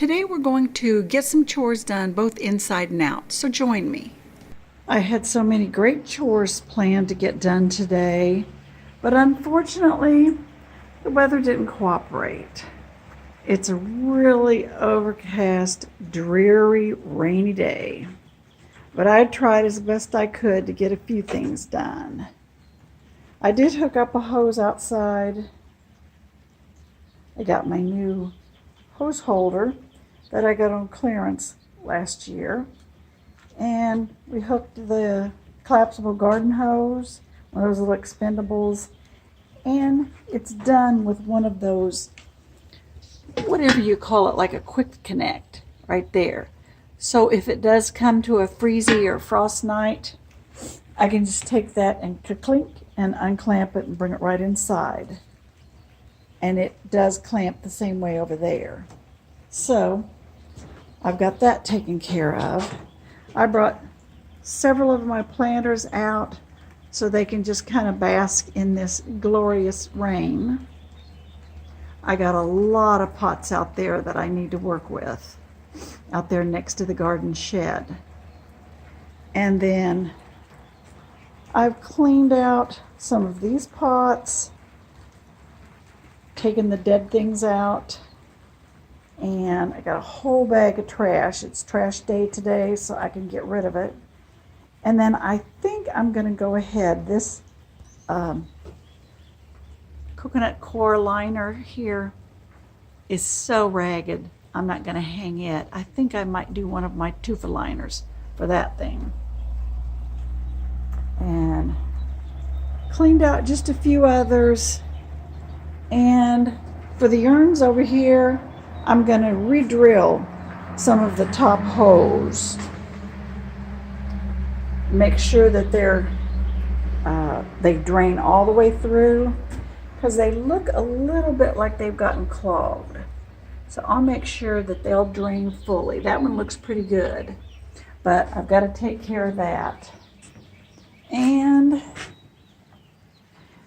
Today we're going to get some chores done both inside and out, so join me. I had so many great chores planned to get done today, but unfortunately the weather didn't cooperate. It's a really overcast, dreary, rainy day, but I tried as best I could to get a few things done. I did hook up a hose outside. I got my new hose holder that I got on clearance last year, and we hooked the collapsible garden hose, one of those little expendables, and it's done with one of those, whatever you call it, like a quick connect right there. So if it does come to a freezy or frost night, I can just take that and clink and unclamp it and bring it right inside. And it does clamp the same way over there. So I've got that taken care of. I brought several of my planters out so they can just kind of bask in this glorious rain. I got a lot of pots out there that I need to work with, out there next to the garden shed. And then I've cleaned out some of these pots, taken the dead things out, and I got a whole bag of trash. It's trash day today, so I can get rid of it. And then I think I'm going to go ahead. This coconut core liner here is so ragged, I'm not going to hang it. I think I might do one of my tufa liners for that thing. And cleaned out just a few others. And for the urns over here, I'm going to re-drill some of the top hose. Make sure that they drain all the way through, because they look a little bit like they've gotten clogged. So I'll make sure that they'll drain fully. That one looks pretty good, but I've got to take care of that. And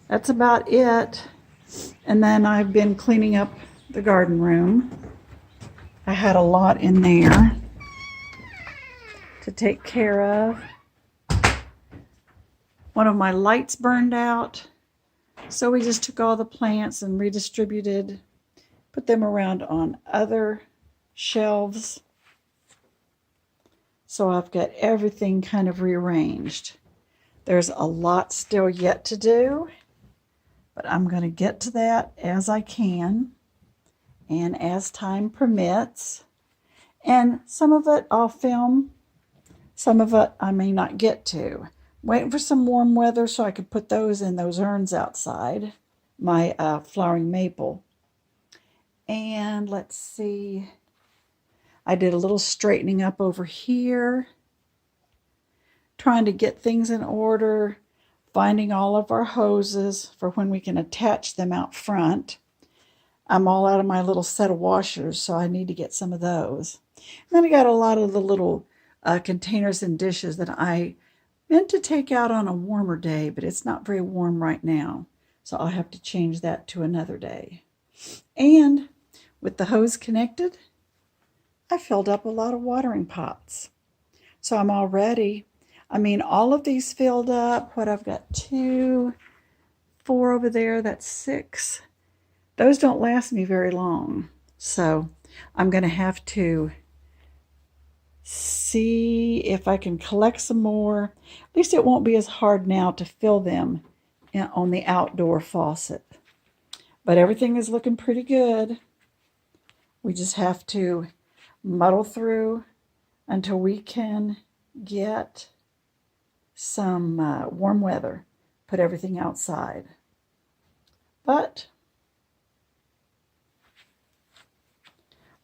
that's about it. And then I've been cleaning up the garden room. I had a lot in there to take care of. One of my lights burned out, so we just took all the plants and redistributed, put them around on other shelves. So I've got everything kind of rearranged. There's a lot still yet to do, but I'm going to get to that as I can and as time permits. And some of it I'll film, some of it I may not get to. Waiting for some warm weather so I could put those in those urns outside, my flowering maple. And let's see, I did a little straightening up over here, trying to get things in order, finding all of our hoses for when we can attach them out front. I'm all out of my little set of washers, so I need to get some of those. And then I got a lot of the little containers and dishes that I meant to take out on a warmer day, but it's not very warm right now, so I'll have to change that to another day. And with the hose connected, I filled up a lot of watering pots. So I'm all ready. All of these filled up. What, I've got 2, 4 over there, that's 6. Those don't last me very long. So I'm going to have to see if I can collect some more. At least it won't be as hard now to fill them on the outdoor faucet. But everything is looking pretty good. We just have to muddle through until we can get some warm weather. Put everything outside. But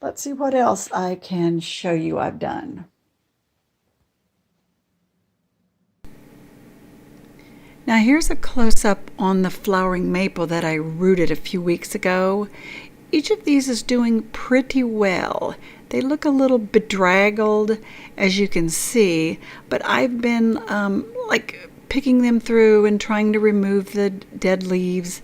let's see what else I can show you I've done. Now here's a close-up on the flowering maple that I rooted a few weeks ago. Each of these is doing pretty well. They look a little bedraggled, as you can see, but I've been picking them through and trying to remove the dead leaves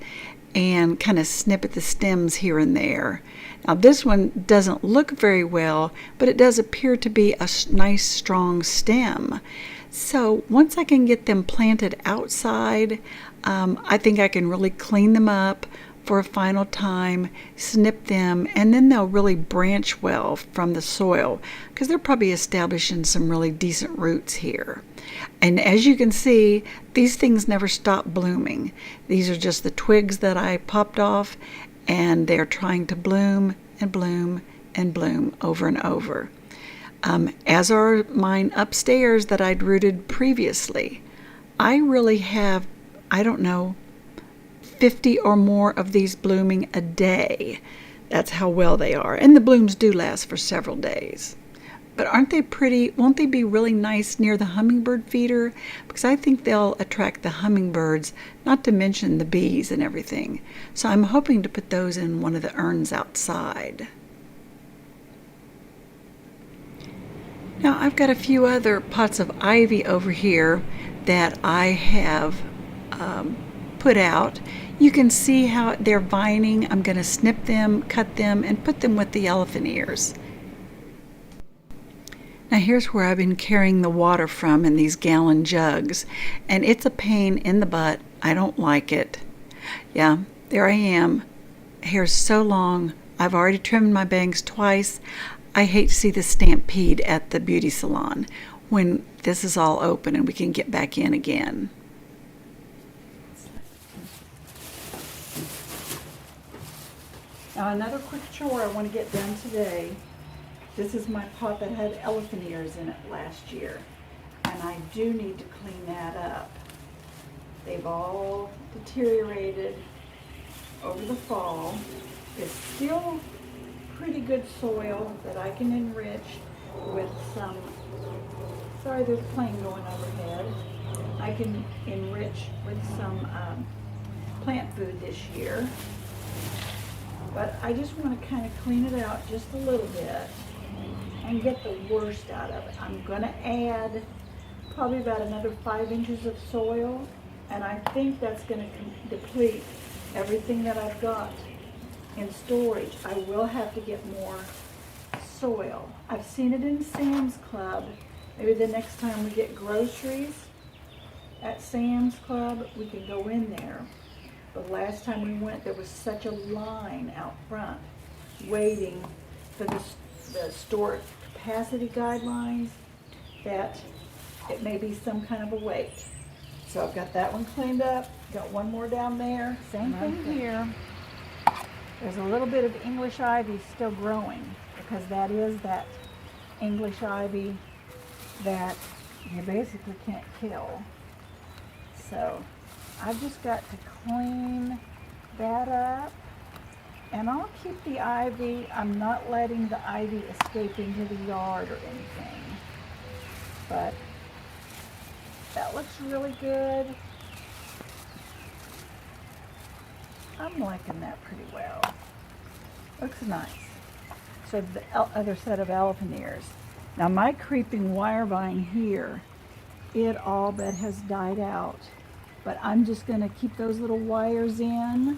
and kind of snip at the stems here and there. Now this one doesn't look very well, but it does appear to be a nice strong stem. So once I can get them planted outside, I think I can really clean them up for a final time, snip them, and then they'll really branch well from the soil because they're probably establishing some really decent roots here. And as you can see, these things never stop blooming. These are just the twigs that I popped off, and they're trying to bloom and bloom and bloom over and over. As are mine upstairs that I'd rooted previously. I really have, I don't know, 50 or more of these blooming a day. That's how well they are. And the blooms do last for several days. But aren't they pretty? Won't they be really nice near the hummingbird feeder? Because I think they'll attract the hummingbirds, not to mention the bees and everything. So I'm hoping to put those in one of the urns outside. Now I've got a few other pots of ivy over here that I have put out. You can see how they're vining. I'm going to snip them, cut them, and put them with the elephant ears. Now here's where I've been carrying the water from in these gallon jugs, and it's a pain in the butt. I don't like it. Yeah, there I am. Hair's so long. I've already trimmed my bangs twice. I hate to see the stampede at the beauty salon when this is all open and we can get back in again. Now another quick chore I want to get done today. This is my pot that had elephant ears in it last year, and I do need to clean that up. They've all deteriorated over the fall. It's still pretty good soil that I can enrich with some, sorry there's a plane going overhead. I can enrich with some plant food this year. But I just want to kind of clean it out just a little bit and get the worst out of it. I'm going to add probably about another 5 inches of soil, and I think that's going to deplete everything that I've got in storage. I will have to get more soil. I've seen it in Sam's Club. Maybe the next time we get groceries at Sam's Club, we can go in there. But last time we went, there was such a line out front waiting for the store capacity guidelines that it may be some kind of a wait. So I've got that one cleaned up. Got one more down there. Same thing here. There's a little bit of English ivy still growing because that is that English ivy that you basically can't kill. So I've just got to clean that up, and I'll keep the ivy. I'm not letting the ivy escape into the yard or anything, but that looks really good. I'm liking that pretty well. Looks nice. So the other set of elephant ears. Now my creeping wire vine here, it all but has died out. But I'm just going to keep those little wires in.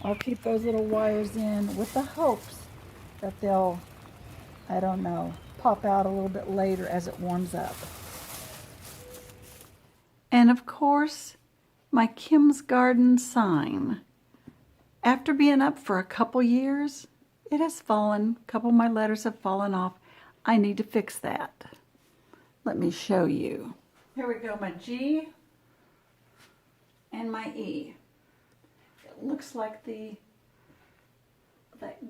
I'll keep those little wires in with the hopes that they'll, I don't know, pop out a little bit later as it warms up. And of course, my Kim's Garden sign. After being up for a couple years, it has fallen. A couple of my letters have fallen off. I need to fix that. Let me show you. Here we go, my G and my E. It looks like that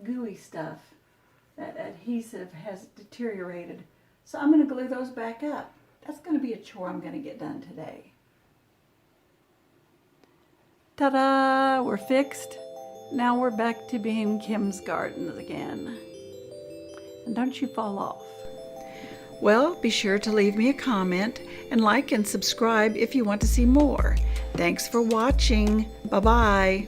gooey stuff, that adhesive has deteriorated. So I'm going to glue those back up. That's going to be a chore I'm going to get done today. Ta-da! We're fixed. Now we're back to being Kim's Gardens again. And don't you fall off. Well, be sure to leave me a comment and like and subscribe if you want to see more. Thanks for watching. Bye-bye.